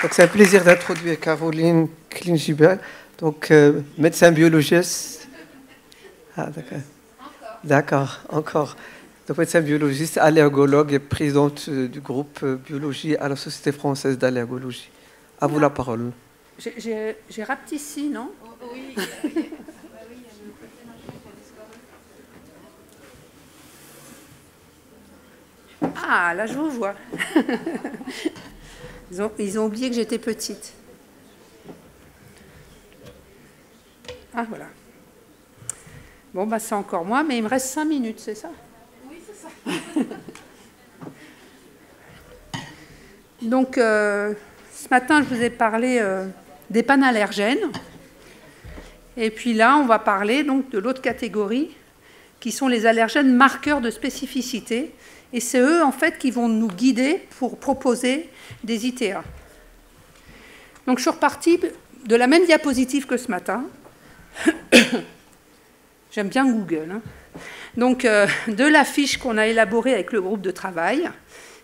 Donc c'est un plaisir d'introduire Caroline Klingibel, donc médecin biologiste. Ah, d'accord. D'accord, encore. Donc médecin biologiste, allergologue et présidente du groupe biologie à la Société française d'allergologie. À vous la parole. J'ai rapetissé, non? Oui. Ah, là je vous vois. Ils ont oublié que j'étais petite. Ah, voilà. Bon, bah c'est encore moi, mais il me reste 5 minutes, c'est ça? Oui, c'est ça. Donc, ce matin, je vous ai parlé des panallergènes. Et puis là, on va parler donc de l'autre catégorie, qui sont les allergènes marqueurs de spécificité. Et c'est eux, en fait, qui vont nous guider pour proposer des ITA. Donc, je suis repartie de la même diapositive que ce matin. J'aime bien Google. Hein. Donc, de la fiche qu'on a élaborée avec le groupe de travail.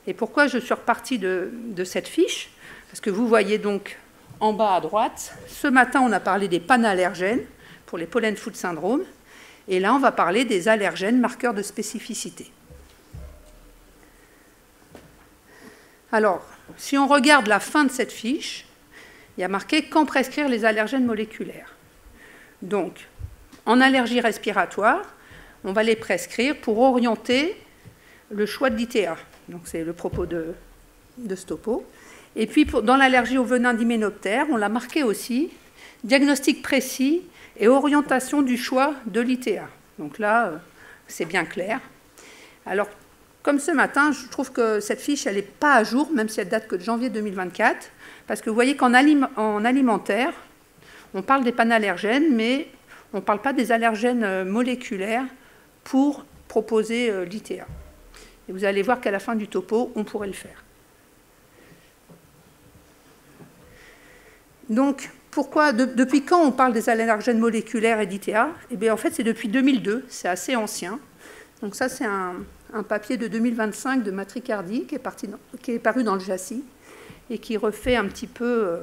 Et pourquoi je suis repartie de cette fiche? Parce que vous voyez donc en bas à droite, ce matin, on a parlé des panallergènes pour les pollen food syndrome. Et là, on va parler des allergènes marqueurs de spécificité. Alors, si on regarde la fin de cette fiche, il y a marqué « Quand prescrire les allergènes moléculaires ». Donc, en allergie respiratoire, on va les prescrire pour orienter le choix de l'ITA. Donc, c'est le propos de ce topo. Et puis, dans l'allergie au venin d'hyménoptère, on l'a marqué aussi « Diagnostic précis et orientation du choix de l'ITA ». Donc là, c'est bien clair. Alors, comme ce matin, je trouve que cette fiche, elle n'est pas à jour, même si elle date que de janvier 2024, parce que vous voyez qu'en alimentaire, on parle des panallergènes, mais on ne parle pas des allergènes moléculaires pour proposer l'ITA. Et vous allez voir qu'à la fin du topo, on pourrait le faire. Donc, pourquoi, depuis quand on parle des allergènes moléculaires et d'ITA? Eh bien, en fait, c'est depuis 2002, c'est assez ancien. Donc ça, c'est un papier de 2025 de Matricardi qui est paru dans le JACI et qui refait un petit peu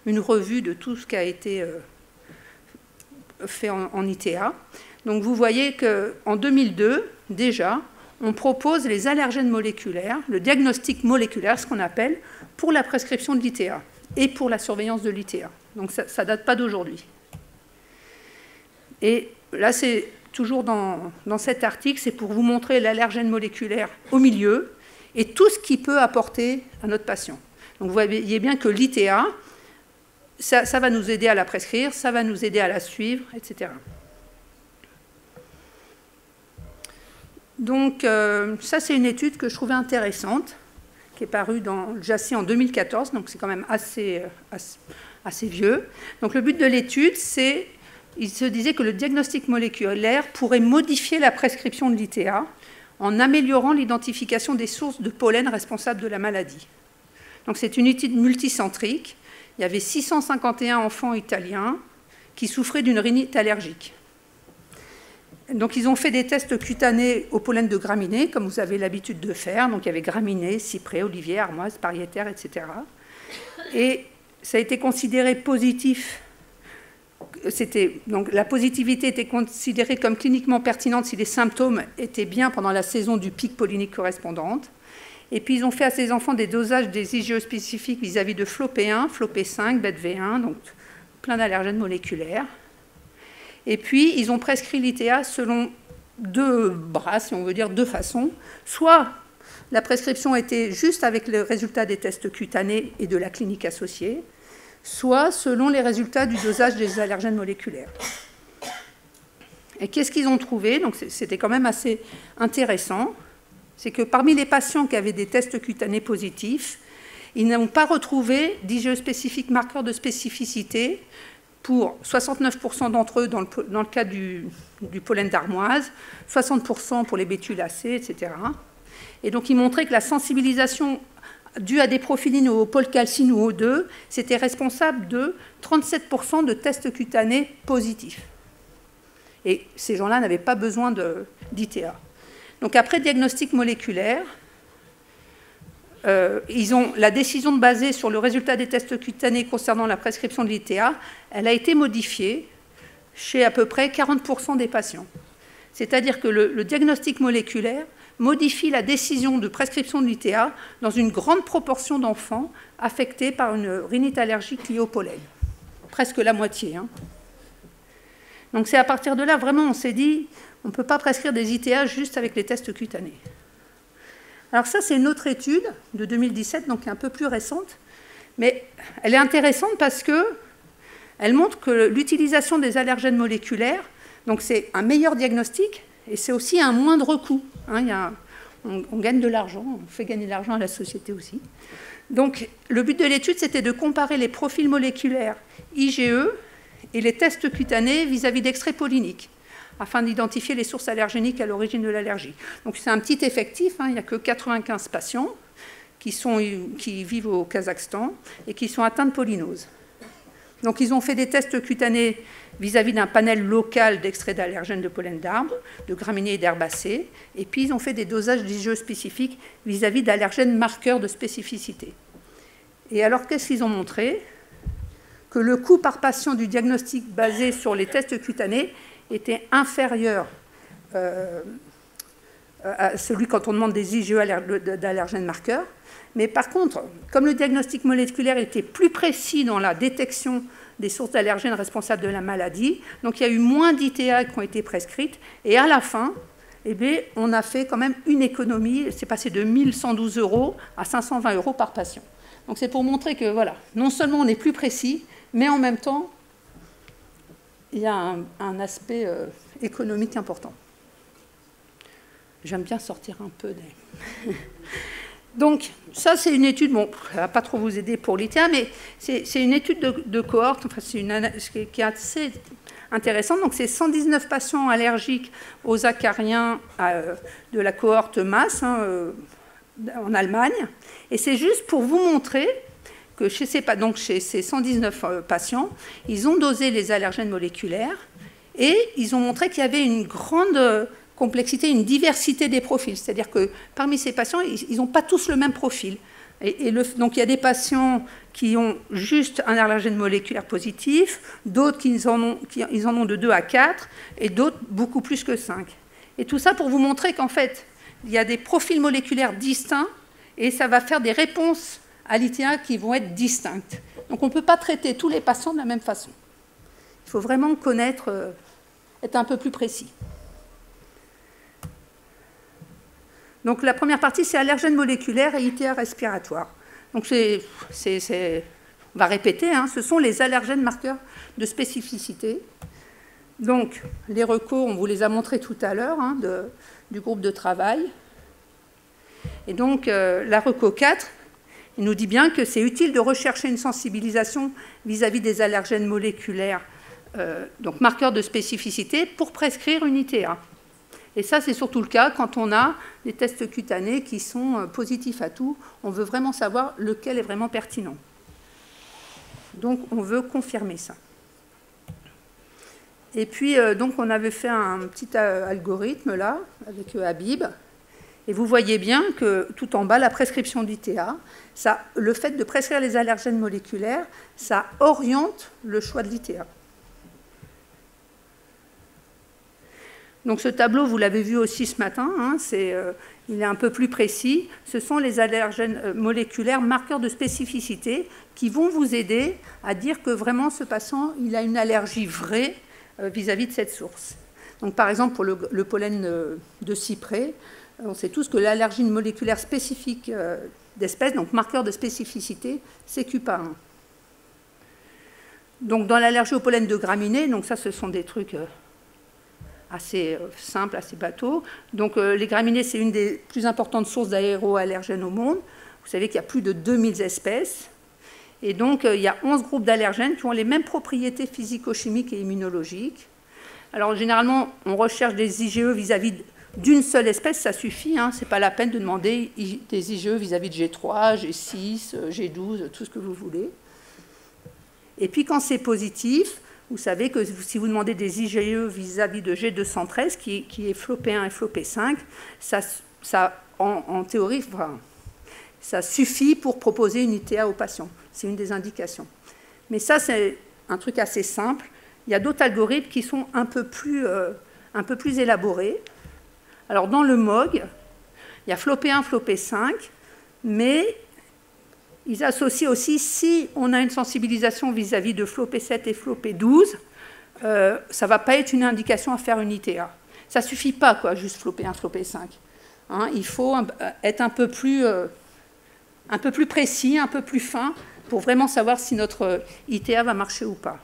une revue de tout ce qui a été fait en ITA. Donc vous voyez qu'en 2002, déjà, on propose les allergènes moléculaires, le diagnostic moléculaire, ce qu'on appelle, pour la prescription de l'ITA et pour la surveillance de l'ITA. Donc ça ne date pas d'aujourd'hui. Et là, c'est toujours dans cet article, c'est pour vous montrer l'allergène moléculaire au milieu et tout ce qu'il peut apporter à notre patient. Donc vous voyez bien que l'ITA, ça va nous aider à la prescrire, ça va nous aider à la suivre, etc. Donc ça, c'est une étude que je trouvais intéressante, qui est parue dans le JACI en 2014, donc c'est quand même assez vieux. Donc le but de l'étude, c'est il se disait que le diagnostic moléculaire pourrait modifier la prescription de l'ITA en améliorant l'identification des sources de pollen responsables de la maladie. Donc c'est une étude multicentrique. Il y avait 651 enfants italiens qui souffraient d'une rhinite allergique. Donc ils ont fait des tests cutanés au pollen de graminées, comme vous avez l'habitude de faire. Donc il y avait graminées, cyprès, olivier, armoise, pariétaire, etc. Et ça a été considéré positif. Donc, la positivité était considérée comme cliniquement pertinente si les symptômes étaient bien pendant la saison du pic pollinique correspondante. Et puis, ils ont fait à ces enfants des dosages des IgE spécifiques vis-à-vis de FLOP1, FLOP5, BETV1, donc plein d'allergènes moléculaires. Et puis, ils ont prescrit l'ITA selon deux bras, si on veut dire, deux façons. Soit la prescription était juste avec le résultat des tests cutanés et de la clinique associée, soit selon les résultats du dosage des allergènes moléculaires. Et qu'est-ce qu'ils ont trouvé? Donc c'était quand même assez intéressant. C'est que parmi les patients qui avaient des tests cutanés positifs, ils n'ont pas retrouvé d'IgE spécifique marqueur de spécificité pour 69% d'entre eux dans le cas du pollen d'armoise, 60% pour les bétulacées, etc. Et donc ils montraient que la sensibilisation dû à des profilines ou au polcalcine ou O2, c'était responsable de 37% de tests cutanés positifs. Et ces gens-là n'avaient pas besoin d'ITA. Donc après diagnostic moléculaire, la décision de baser sur le résultat des tests cutanés concernant la prescription de l'ITA, elle a été modifiée chez à peu près 40% des patients. C'est-à-dire que le diagnostic moléculaire modifie la décision de prescription de l'ITA dans une grande proportion d'enfants affectés par une rhinite allergique liée au pollen. Presque la moitié. Hein. Donc c'est à partir de là, vraiment, on s'est dit, on ne peut pas prescrire des ITA juste avec les tests cutanés. Alors ça, c'est une autre étude de 2017, donc un peu plus récente, mais elle est intéressante parce qu'elle montre que l'utilisation des allergènes moléculaires, donc c'est un meilleur diagnostic et c'est aussi un moindre coût. Hein, on gagne de l'argent, on fait gagner de l'argent à la société aussi. Donc le but de l'étude, c'était de comparer les profils moléculaires IgE et les tests cutanés vis-à-vis d'extraits polliniques, afin d'identifier les sources allergéniques à l'origine de l'allergie. Donc c'est un petit effectif, hein, il n'y a que 95 patients qui vivent au Kazakhstan et qui sont atteints de polynose. Donc ils ont fait des tests cutanés vis-à-vis d'un panel local d'extraits d'allergènes de pollen d'arbres, de graminées et d'herbacées, et puis ils ont fait des dosages d'IgE spécifiques vis-à-vis d'allergènes marqueurs de spécificité. Et alors qu'est-ce qu'ils ont montré? Que le coût par patient du diagnostic basé sur les tests cutanés était inférieur à celui quand on demande des IgE d'allergènes marqueurs. Mais par contre, comme le diagnostic moléculaire était plus précis dans la détection des sources d'allergènes responsables de la maladie, donc il y a eu moins d'ITA qui ont été prescrites, et à la fin, eh bien, on a fait quand même une économie, c'est passé de 1 112 € à 520 € par patient. Donc c'est pour montrer que, voilà, non seulement on est plus précis, mais en même temps, il y a un aspect économique important. J'aime bien sortir un peu des... Donc, ça, c'est une étude, bon, ça ne va pas trop vous aider pour l'ITA, mais c'est une étude de cohorte, enfin, c'est une analyse qui est assez intéressante. Donc, c'est 119 patients allergiques aux acariens de la cohorte MAS en Allemagne. Et c'est juste pour vous montrer que chez ces 119 patients, ils ont dosé les allergènes moléculaires et ils ont montré qu'il y avait une grande complexité, une diversité des profils. C'est-à-dire que parmi ces patients, ils n'ont pas tous le même profil. Donc il y a des patients qui ont juste un allergène moléculaire positif, d'autres qui en ont de 2 à 4, et d'autres beaucoup plus que 5. Et tout ça pour vous montrer qu'en fait, il y a des profils moléculaires distincts, et ça va faire des réponses à l'ITA qui vont être distinctes. Donc on ne peut pas traiter tous les patients de la même façon. Il faut vraiment connaître, être un peu plus précis. Donc la première partie, c'est allergènes moléculaires et ITA respiratoire. Donc on va répéter, hein, ce sont les allergènes marqueurs de spécificité. Donc les recos, on vous les a montrés tout à l'heure, hein, du groupe de travail. Et donc la reco 4, il nous dit bien que c'est utile de rechercher une sensibilisation vis-à-vis des allergènes moléculaires, donc marqueurs de spécificité, pour prescrire une ITA. Et ça, c'est surtout le cas quand on a des tests cutanés qui sont positifs à tout. On veut vraiment savoir lequel est vraiment pertinent. Donc, on veut confirmer ça. Et puis, donc, on avait fait un petit algorithme, là, avec Habib. Et vous voyez bien que, tout en bas, la prescription d'ITA, le fait de prescrire les allergènes moléculaires, ça oriente le choix de l'ITA. Donc ce tableau, vous l'avez vu aussi ce matin, hein, il est un peu plus précis. Ce sont les allergènes moléculaires marqueurs de spécificité qui vont vous aider à dire que vraiment ce patient il a une allergie vraie vis-à-vis de cette source. Donc par exemple pour le pollen de cyprès, on sait tous que l'allergie moléculaire spécifique d'espèce, donc marqueur de spécificité, c'est CUPA1. Donc dans l'allergie au pollen de graminées, donc ça ce sont des trucs... assez simple, assez bateau. Donc les graminées, c'est une des plus importantes sources d'aéroallergènes au monde. Vous savez qu'il y a plus de 2000 espèces. Et donc il y a 11 groupes d'allergènes qui ont les mêmes propriétés physico-chimiques et immunologiques. Alors généralement, on recherche des IgE vis-à-vis d'une seule espèce, ça suffit. Hein, ce n'est pas la peine de demander des IgE vis-à-vis de G3, G6, G12, tout ce que vous voulez. Et puis quand c'est positif, vous savez que si vous demandez des IgE vis-à-vis de G213, qui est FLoP1 et FLoP5, ça en théorie, enfin, ça suffit pour proposer une ITA aux patients. C'est une des indications. Mais ça, c'est un truc assez simple. Il y a d'autres algorithmes qui sont un peu plus élaborés. Alors, dans le MOG, il y a FLOP1, FLOP5, mais ils associent aussi, si on a une sensibilisation vis-à-vis de FLOP7 et FLOP12, ça ne va pas être une indication à faire une ITA. Ça ne suffit pas, quoi, juste FLOP1, FLOP5. Hein, il faut être un peu plus précis, un peu plus fin, pour vraiment savoir si notre ITA va marcher ou pas.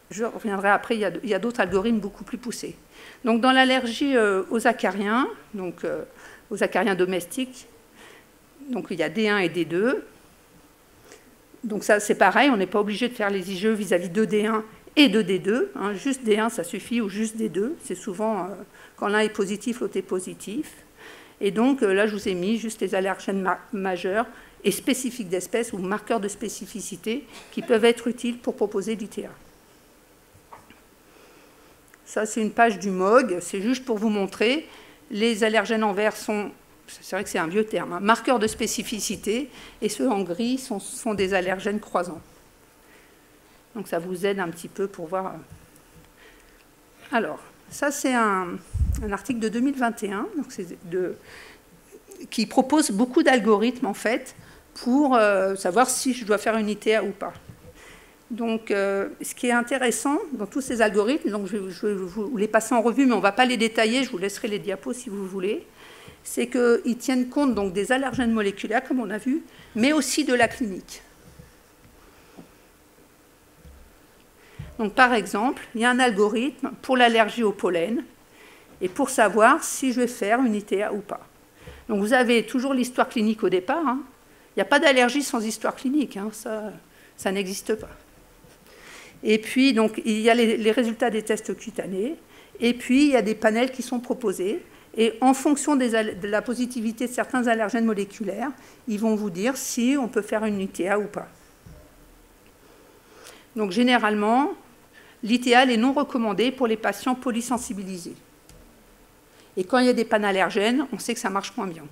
Je reviendrai après, il y a d'autres algorithmes beaucoup plus poussés. Donc, dans l'allergie aux acariens, donc aux acariens domestiques, donc il y a D1 et D2. Donc ça, c'est pareil, on n'est pas obligé de faire les IgE vis-à-vis de D1 et de D2. Hein, juste D1, ça suffit, ou juste D2. C'est souvent, quand l'un est positif, l'autre est positif. Et donc, là, je vous ai mis juste les allergènes majeurs et spécifiques d'espèces ou marqueurs de spécificité qui peuvent être utiles pour proposer l'ITA. Ça, c'est une page du MOG. C'est juste pour vous montrer. Les allergènes en vert sont, c'est vrai que c'est un vieux terme, hein, marqueurs de spécificité, et ceux en gris sont des allergènes croisants. Donc, ça vous aide un petit peu pour voir. Alors, ça, c'est un article de 2021 donc qui propose beaucoup d'algorithmes, en fait, pour savoir si je dois faire une ITA ou pas. Donc, ce qui est intéressant dans tous ces algorithmes, donc je vais vous les passer en revue, mais on ne va pas les détailler, je vous laisserai les diapos si vous voulez, c'est qu'ils tiennent compte donc, des allergènes moléculaires, comme on a vu, mais aussi de la clinique. Donc, par exemple, il y a un algorithme pour l'allergie au pollen et pour savoir si je vais faire une ITA ou pas. Donc, vous avez toujours l'histoire clinique au départ. Hein. Il n'y a pas d'allergie sans histoire clinique, hein. Ça n'existe pas. Et puis, donc, il y a les résultats des tests cutanés, et puis il y a des panels qui sont proposés, et en fonction de la positivité de certains allergènes moléculaires, ils vont vous dire si on peut faire une ITA ou pas. Donc, généralement, l'ITA est non recommandée pour les patients polysensibilisés. Et quand il y a des panallergènes, on sait que ça marche moins bien.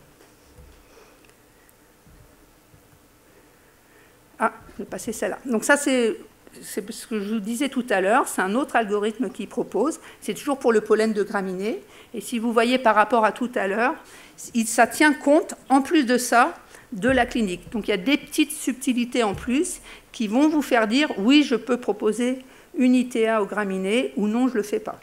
Ah, je vais passer celle-là. Donc ça, c'est ce que je vous disais tout à l'heure, c'est un autre algorithme qui propose, c'est toujours pour le pollen de graminées, et si vous voyez par rapport à tout à l'heure, ça tient compte, en plus de ça, de la clinique. Donc il y a des petites subtilités en plus qui vont vous faire dire, oui, je peux proposer une ITA aux graminées, ou non, je ne le fais pas.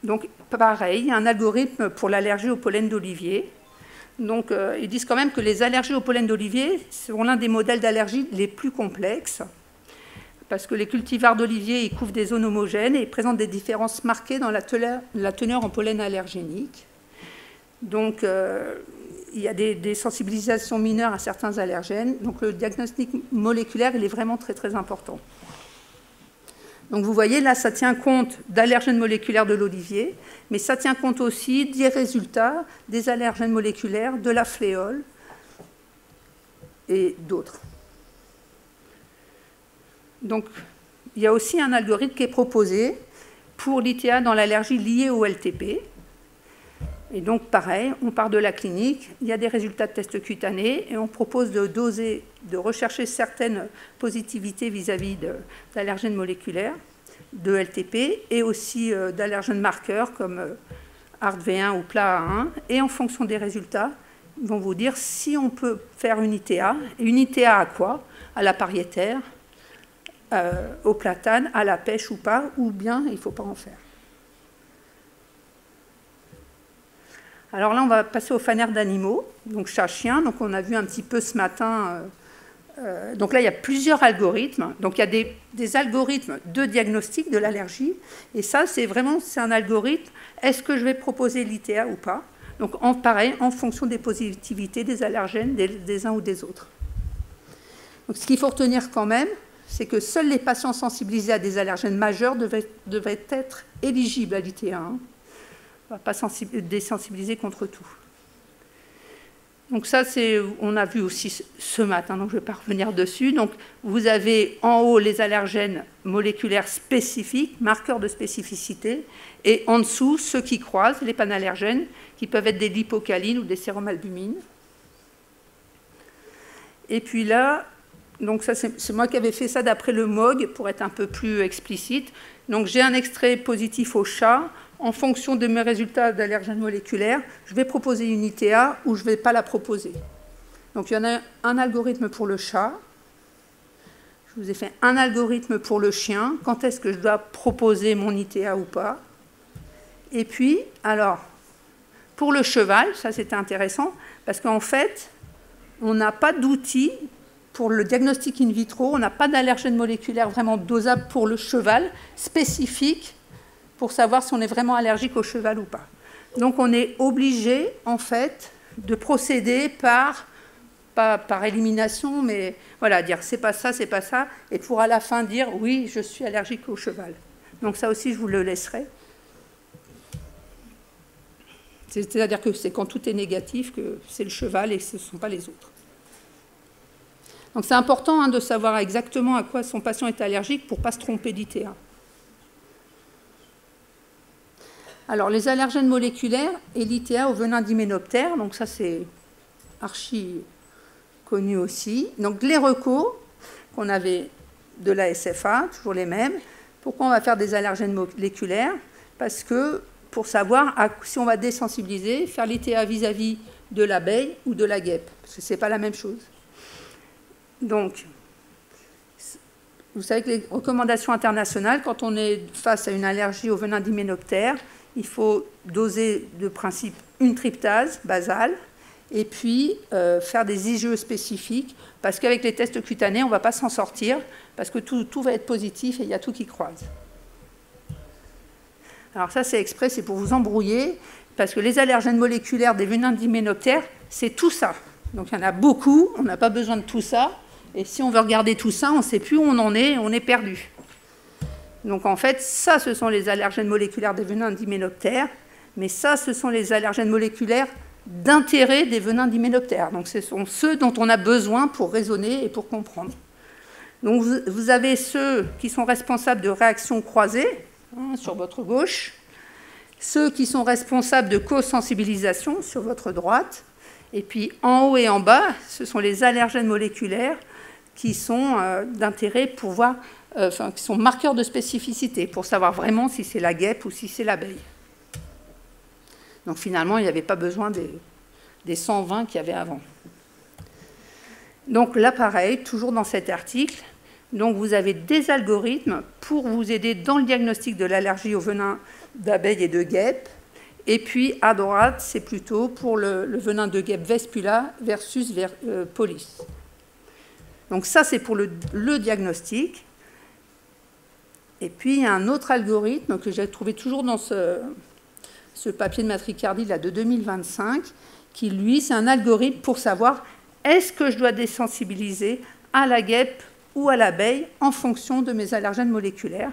Donc pareil, il y a un algorithme pour l'allergie au pollen d'olivier. Donc, ils disent quand même que les allergies au pollen d'olivier sont l'un des modèles d'allergie les plus complexes, parce que les cultivars d'olivier couvrent des zones homogènes et présentent des différences marquées dans la teneur en pollen allergénique. Donc, il y a des sensibilisations mineures à certains allergènes. Donc, le diagnostic moléculaire, il est vraiment très, très important. Donc, vous voyez, là, ça tient compte d'allergènes moléculaires de l'olivier, mais ça tient compte aussi des résultats des allergènes moléculaires de la fléole et d'autres. Donc, il y a aussi un algorithme qui est proposé pour l'ITA dans l'allergie liée au LTP. Et donc, pareil, on part de la clinique, il y a des résultats de tests cutanés et on propose de doser, de rechercher certaines positivités vis-à-vis d'allergènes moléculaires, de LTP et aussi d'allergènes marqueurs comme ARTV1 ou PLA1. Et en fonction des résultats, ils vont vous dire si on peut faire une ITA. Et une ITA à quoi? À la pariétaire, au platane, à la pêche ou pas, ou bien il ne faut pas en faire. Alors là, on va passer au fanère d'animaux, donc chat-chien. Donc on a vu un petit peu ce matin. Donc là, il y a plusieurs algorithmes. Donc il y a des algorithmes de diagnostic de l'allergie. Et ça, c'est un algorithme. Est-ce que je vais proposer l'ITA ou pas? Donc pareil, en fonction des positivités des allergènes des uns ou des autres. Donc ce qu'il faut retenir quand même, c'est que seuls les patients sensibilisés à des allergènes majeurs devaient être éligibles à l'ITA. On ne va pas désensibiliser contre tout. Donc ça, on a vu aussi ce matin, donc je ne vais pas revenir dessus. Donc vous avez en haut les allergènes moléculaires spécifiques, marqueurs de spécificité, et en dessous, ceux qui croisent, les panallergènes, qui peuvent être des lipocalines ou des sérumalbumines. Et puis là, donc ça c'est moi qui avais fait ça d'après le MOG, pour être un peu plus explicite. Donc j'ai un extrait positif au chat. En fonction de mes résultats d'allergènes moléculaires, je vais proposer une ITA ou je ne vais pas la proposer. Donc il y en a un algorithme pour le chat. Je vous ai fait un algorithme pour le chien. Quand est-ce que je dois proposer mon ITA ou pas? Et puis, alors, pour le cheval, ça c'était intéressant, parce qu'en fait, on n'a pas d'outil pour le diagnostic in vitro, on n'a pas d'allergène moléculaire vraiment dosable pour le cheval, spécifique, pour savoir si on est vraiment allergique au cheval ou pas. Donc on est obligé, en fait, de procéder pas par élimination, mais voilà, dire c'est pas ça, et pour à la fin dire oui, je suis allergique au cheval. Donc ça aussi, je vous le laisserai. C'est-à-dire que c'est quand tout est négatif que c'est le cheval et ce ne sont pas les autres. Donc c'est important de savoir exactement à quoi son patient est allergique pour ne pas se tromper d'ITA. Alors, les allergènes moléculaires et l'ITA au venin d'hyménoptère, donc ça c'est archi connu aussi. Donc les recos qu'on avait de la SFA, toujours les mêmes. Pourquoi on va faire des allergènes moléculaires? Parce que pour savoir si on va désensibiliser, faire l'ITA vis-à-vis de l'abeille ou de la guêpe, parce que ce n'est pas la même chose. Donc, vous savez que les recommandations internationales, quand on est face à une allergie au venin d'hyménoptère, il faut doser de principe une tryptase basale et puis faire des IgE spécifiques, parce qu'avec les tests cutanés, on ne va pas s'en sortir, parce que tout va être positif et il y a tout qui croise. Alors ça, c'est exprès, c'est pour vous embrouiller, parce que les allergènes moléculaires des venins d'hyménoptère, c'est tout ça. Donc il y en a beaucoup, on n'a pas besoin de tout ça, et si on veut regarder tout ça, on ne sait plus où on est perdu. Donc en fait, ça, ce sont les allergènes moléculaires des venins d'hyménoptère, mais ça, ce sont les allergènes moléculaires d'intérêt des venins d'hyménoptère. Donc ce sont ceux dont on a besoin pour raisonner et pour comprendre. Donc vous avez ceux qui sont responsables de réactions croisées, sur votre gauche, ceux qui sont responsables de co-sensibilisation sur votre droite, et puis en haut et en bas, ce sont les allergènes moléculaires qui sont d'intérêt pour voir, qui sont marqueurs de spécificité, pour savoir vraiment si c'est la guêpe ou si c'est l'abeille. Donc finalement, il n'y avait pas besoin des 120 qu'il y avait avant. Donc là, pareil, toujours dans cet article, donc vous avez des algorithmes pour vous aider dans le diagnostic de l'allergie au venin d'abeille et de guêpe. Et puis à droite, c'est plutôt pour le venin de guêpe Vespula versus Polis. Donc ça, c'est pour le diagnostic. Et puis il y a un autre algorithme que j'ai trouvé toujours dans ce papier de Matricardie là, de 2025, qui lui, c'est un algorithme pour savoir est-ce que je dois désensibiliser à la guêpe ou à l'abeille en fonction de mes allergènes moléculaires.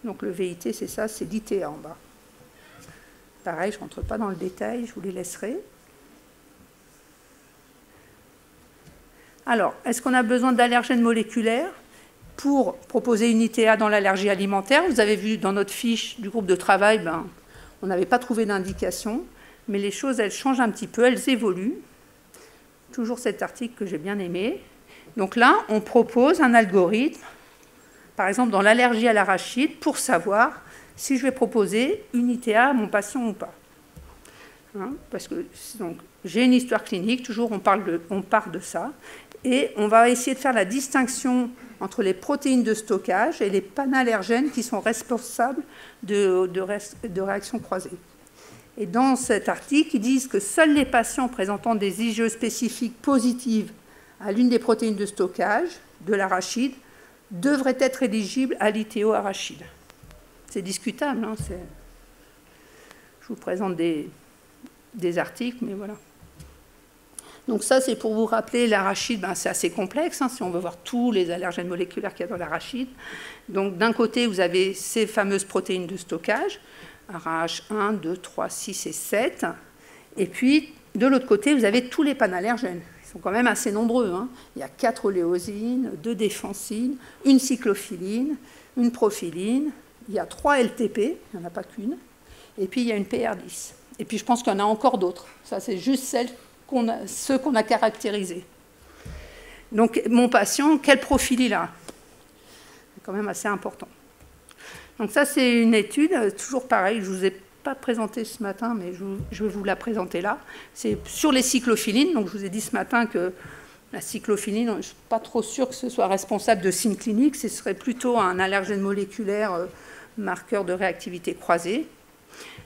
Donc le VIT, c'est ça, c'est l'ITA en bas. Pareil, je ne rentre pas dans le détail, je vous les laisserai. Alors, est-ce qu'on a besoin d'allergènes moléculaires pour proposer une ITA dans l'allergie alimentaire? Vous avez vu dans notre fiche du groupe de travail, on n'avait pas trouvé d'indication, mais les choses, elles changent un petit peu, elles évoluent. Toujours cet article que j'ai bien aimé. Donc là, on propose un algorithme, par exemple dans l'allergie à l'arachide, pour savoir si je vais proposer une ITA à mon patient ou pas. Parce que j'ai une histoire clinique, toujours on part de ça, et on va essayer de faire la distinction entre les protéines de stockage et les panallergènes qui sont responsables de réactions croisées. Et dans cet article, ils disent que seuls les patients présentant des IgE spécifiques positives à l'une des protéines de stockage de l'arachide devraient être éligibles à l'ITO arachide. C'est discutable. Je vous présente des articles, mais voilà. Donc ça, c'est pour vous rappeler, l'arachide, c'est assez complexe, si on veut voir tous les allergènes moléculaires qu'il y a dans l'arachide. Donc d'un côté, vous avez ces fameuses protéines de stockage, ARAH 1, 2, 3, 6 et 7. Et puis, de l'autre côté, vous avez tous les panallergènes. Ils sont quand même assez nombreux, hein. Il y a 4 oléosines, 2 défensines, une cyclophiline, une prophyline, il y a 3 LTP, il n'y en a pas qu'une, et puis il y a une PR10. Et puis je pense qu'il y en a encore d'autres. Ça, c'est juste ceux qu'on a caractérisés. Donc mon patient, quel profil il a? C'est quand même assez important. Donc ça, c'est une étude, toujours pareil, je ne vous ai pas présentée ce matin, mais je vais vous la présenter là. C'est sur les cyclophilines. Donc je vous ai dit ce matin que la cyclophiline, je ne suis pas trop sûre que ce soit responsable de signes cliniques, ce serait plutôt un allergène moléculaire marqueur de réactivité croisée.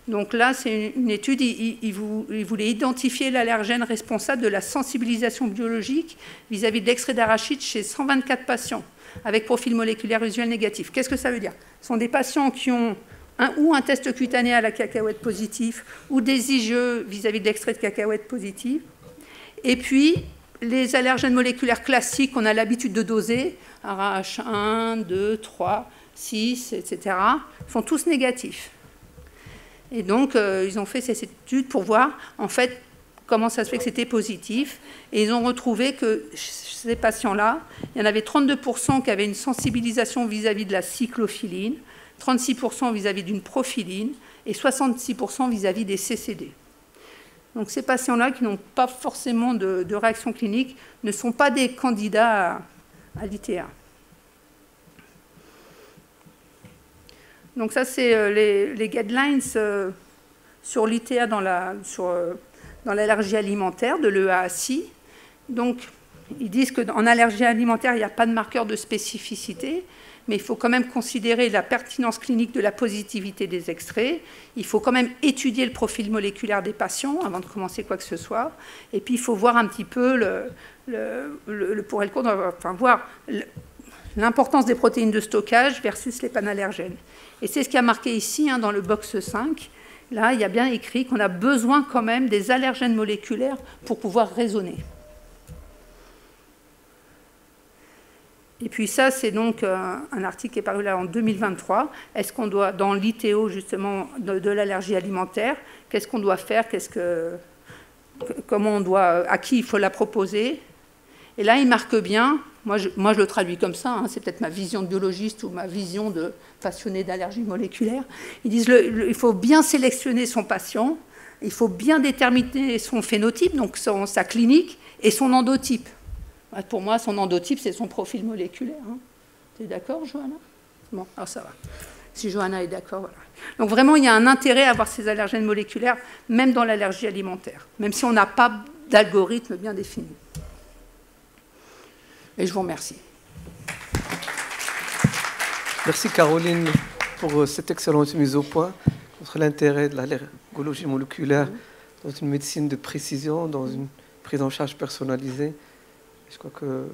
Donc là, c'est une étude, il voulait identifier l'allergène responsable de la sensibilisation biologique vis-à-vis de l'extrait d'arachide chez 124 patients avec profil moléculaire usuel négatif. Qu'est-ce que ça veut dire? Ce sont des patients qui ont ou un test cutané à la cacahuète positif, ou des IgE vis-à-vis de l'extrait de cacahuète positive. Et puis, les allergènes moléculaires classiques qu'on a l'habitude de doser, RH 1, 2, 3, 6, etc., sont tous négatifs. Et donc, ils ont fait cette étude pour voir, en fait, comment ça se fait que c'était positif. Et ils ont retrouvé que chez ces patients-là, il y en avait 32% qui avaient une sensibilisation vis-à-vis de la cyclophiline, 36% vis-à-vis d'une prophyline et 66% vis-à-vis des CCD. Donc ces patients-là qui n'ont pas forcément de réaction clinique ne sont pas des candidats à l'ITA. Donc ça, c'est les guidelines sur l'ITA dans l'allergie alimentaire de l'EAACI. Donc, ils disent qu'en allergie alimentaire, il n'y a pas de marqueur de spécificité, mais il faut quand même considérer la pertinence clinique de la positivité des extraits. Il faut quand même étudier le profil moléculaire des patients avant de commencer quoi que ce soit. Et puis, il faut voir un petit peu le pour et le contre, enfin, voir l'importance des protéines de stockage versus les panallergènes. Et c'est ce qui a marqué ici, hein, dans le box 5. Là, il y a bien écrit qu'on a besoin quand même des allergènes moléculaires pour pouvoir raisonner. Et puis ça, c'est donc un article qui est paru là en 2023. Est-ce qu'on doit, dans l'ITO justement de l'allergie alimentaire, qu'est-ce qu'on doit faire, comment on doit, à qui il faut la proposer? Et là, il marque bien, moi je le traduis comme ça, hein, c'est peut-être ma vision de biologiste ou ma vision de passionné d'allergie moléculaire. Ils disent il faut bien sélectionner son patient, il faut bien déterminer son phénotype, donc sa clinique, et son endotype. Pour moi, son endotype, c'est son profil moléculaire. Hein. Tu es d'accord, Johanna? Bon, alors ça va. Si Johanna est d'accord, voilà. Donc vraiment, il y a un intérêt à avoir ces allergènes moléculaires, même dans l'allergie alimentaire, même si on n'a pas d'algorithme bien défini. Et je vous remercie. Merci Caroline pour cette excellente mise au point contre l'intérêt de l'allergologie moléculaire dans une médecine de précision, dans une prise en charge personnalisée. Je crois que... Alors,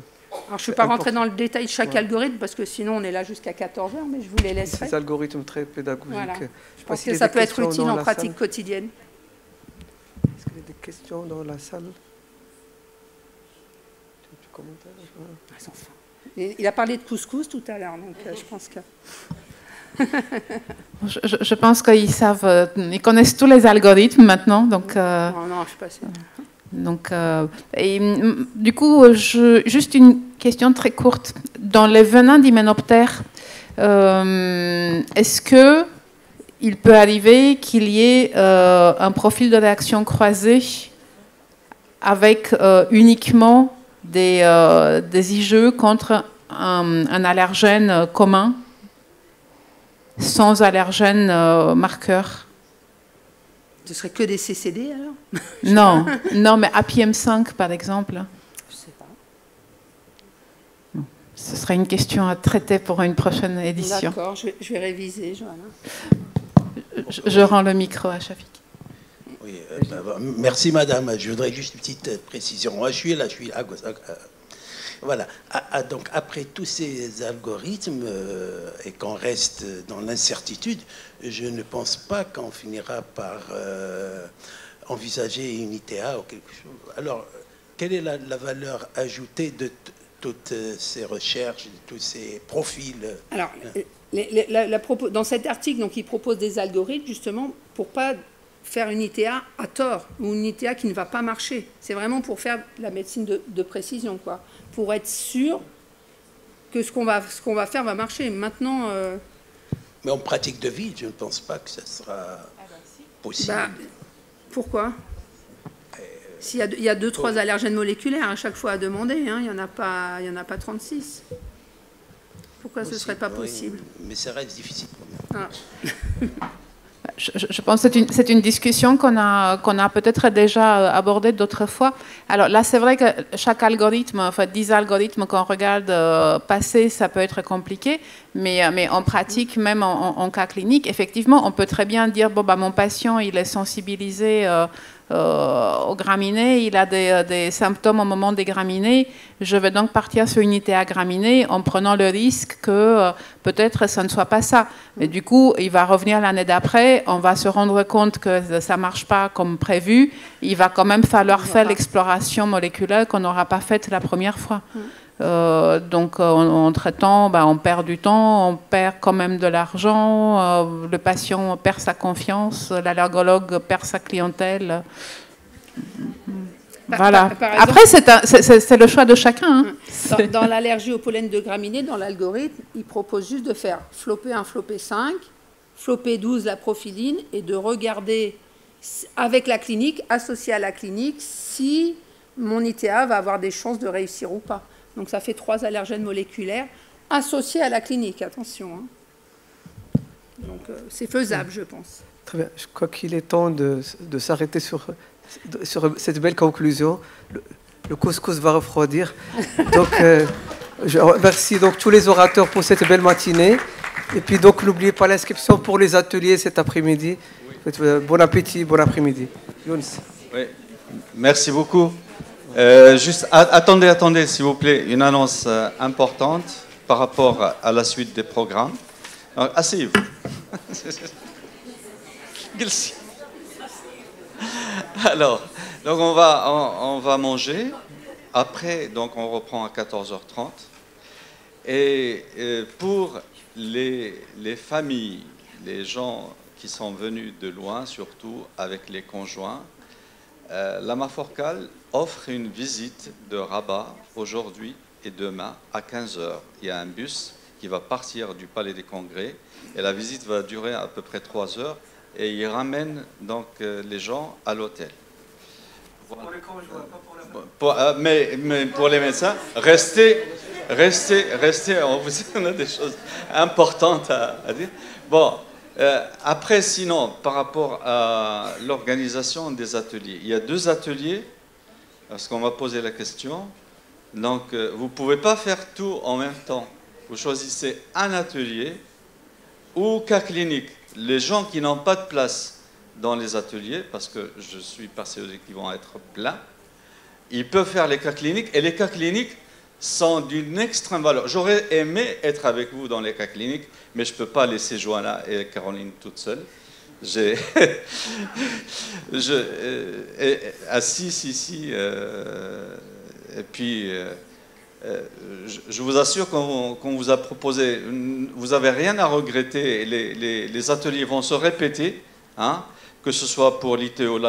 je ne suis pas rentrée dans le détail de chaque algorithme, parce que sinon on est là jusqu'à 14h, mais je vous les laisserai. Ces algorithmes très pédagogiques. Voilà. Je pense que ça peut être utile en pratique quotidienne. Est-ce qu'il y a des questions dans la salle? Il a parlé de couscous tout à l'heure, donc je pense que... je pense qu'ils savent, ils connaissent tous les algorithmes maintenant, donc... Non, je ne suis pas sûre. Donc, du coup, juste une question très courte. Dans les venins d'hyménoptères, est-ce qu'il peut arriver qu'il y ait un profil de réaction croisée avec uniquement des IgE contre un allergène commun, sans allergène marqueur? Ce serait que des CCD alors? Non, mais APM5 par exemple. Je ne sais pas. Non. Ce serait une question à traiter pour une prochaine édition. D'accord, je vais réviser, Johanna. Je rends le micro à Shafik. Oui, merci madame. Je voudrais juste une petite précision. Moi, je suis là. Voilà. Donc, après tous ces algorithmes et qu'on reste dans l'incertitude, je ne pense pas qu'on finira par envisager une ITA ou quelque chose. Alors, quelle est la valeur ajoutée de toutes ces recherches, de tous ces profils? Alors, dans cet article, donc, il propose des algorithmes justement pour pas faire une ITA à tort ou une ITA qui ne va pas marcher. C'est vraiment pour faire la médecine de précision, quoi, pour être sûr que ce qu'on va faire va marcher. Maintenant... Mais en pratique de vie, je ne pense pas que ce sera possible. Pourquoi? Il y a 2-3 allergènes moléculaires à chaque fois à demander, hein, il n'y en a pas 36. Pourquoi ce ne serait pas possible? Mais ça reste difficile quand même. Je pense que c'est une discussion qu'on a peut-être déjà abordée d'autres fois. Alors là, c'est vrai que chaque algorithme, enfin 10 algorithmes qu'on regarde passer, ça peut être compliqué, mais en pratique, même en cas clinique, effectivement, on peut très bien dire, bon, bah, mon patient, il est sensibilisé aux graminées, il a des symptômes au moment des graminées, je vais donc partir sur une ITA graminée en prenant le risque que peut-être ça ne soit pas ça. Mais du coup, il va revenir l'année d'après, on va se rendre compte que ça ne marche pas comme prévu, il va quand même falloir faire l'exploration moléculaire qu'on n'aura pas faite la première fois. Donc en traitant, on perd du temps, on perd quand même de l'argent, le patient perd sa confiance, l'allergologue perd sa clientèle. Voilà. Par exemple, après, c'est le choix de chacun. Hein. Dans l'allergie au pollen de graminées, dans l'algorithme, il propose juste de faire flopé 1, flopé 5, flopé 12, la prophyline, et de regarder avec la clinique, associé à la clinique, si mon ITA va avoir des chances de réussir ou pas. Donc ça fait 3 allergènes moléculaires associés à la clinique, attention. Hein. Donc c'est faisable, je pense. Très bien. Je crois qu'il est temps de s'arrêter sur cette belle conclusion. Le couscous va refroidir. Donc je remercie donc tous les orateurs pour cette belle matinée. Et puis donc n'oubliez pas l'inscription pour les ateliers cet après-midi. Oui. Bon appétit, bon après-midi. Younes. Oui. Merci beaucoup. Juste, attendez, s'il vous plaît, une annonce importante par rapport à la suite des programmes. Asseyez-vous. Alors, donc on va manger. Après, donc on reprend à 14h30. Et pour les familles, les gens qui sont venus de loin, surtout avec les conjoints, la Maforcale offre une visite de Rabat aujourd'hui et demain à 15h. Il y a un bus qui va partir du Palais des Congrès et la visite va durer à peu près 3 heures et il ramène donc les gens à l'hôtel. Voilà. Pour les conjoints, pas pour la... mais pour les médecins, restez, on a des choses importantes à dire. Bon. Après, sinon, par rapport à l'organisation des ateliers, il y a 2 ateliers, parce qu'on m'a posé la question. Donc, vous ne pouvez pas faire tout en même temps. Vous choisissez un atelier ou cas clinique. Les gens qui n'ont pas de place dans les ateliers, parce que je suis persuadé qu'ils vont être pleins, ils peuvent faire les cas cliniques. Et les cas cliniques sont d'une extrême valeur. J'aurais aimé être avec vous dans les cas cliniques, mais je ne peux pas laisser Johanna et Caroline toutes seules. Et puis, je vous assure qu'on vous a proposé, vous n'avez rien à regretter, les ateliers vont se répéter, hein, que ce soit pour l'ITO,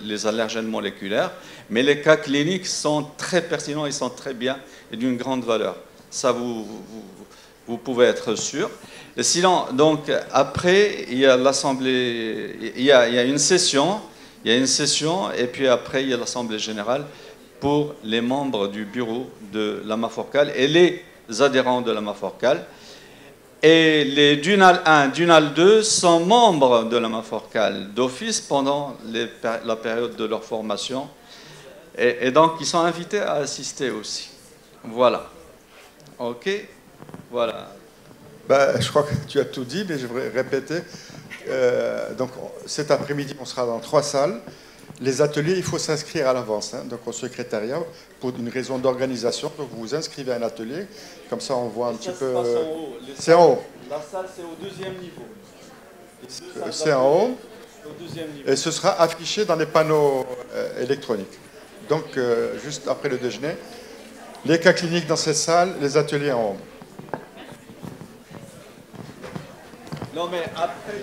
les allergènes moléculaires, mais les cas cliniques sont très pertinents, ils sont très bien et d'une grande valeur. Ça, vous pouvez être sûr. Et sinon, donc, après, il y a l'assemblée, il y a une session, et puis après, il y a l'assemblée générale pour les membres du bureau de la Maforcale et les adhérents de la Maforcale. Et les DUNAL 1, DUNAL 2 sont membres de la Maforcale d'office pendant la période de leur formation. Et donc, ils sont invités à assister aussi. Voilà. OK. Voilà. Je crois que tu as tout dit, mais je voudrais répéter. Donc, cet après-midi, on sera dans 3 salles. Les ateliers, il faut s'inscrire à l'avance, hein, donc au secrétariat, pour une raison d'organisation. Donc, vous vous inscrivez à un atelier, comme ça, on voit un petit peu... C'est en haut. La salle, c'est au 2e niveau. C'est en haut. Au 2e niveau. Et ce sera affiché dans les panneaux électroniques. Donc, juste après le déjeuner, les cas cliniques dans cette salle, les ateliers en haut. Non, mais après...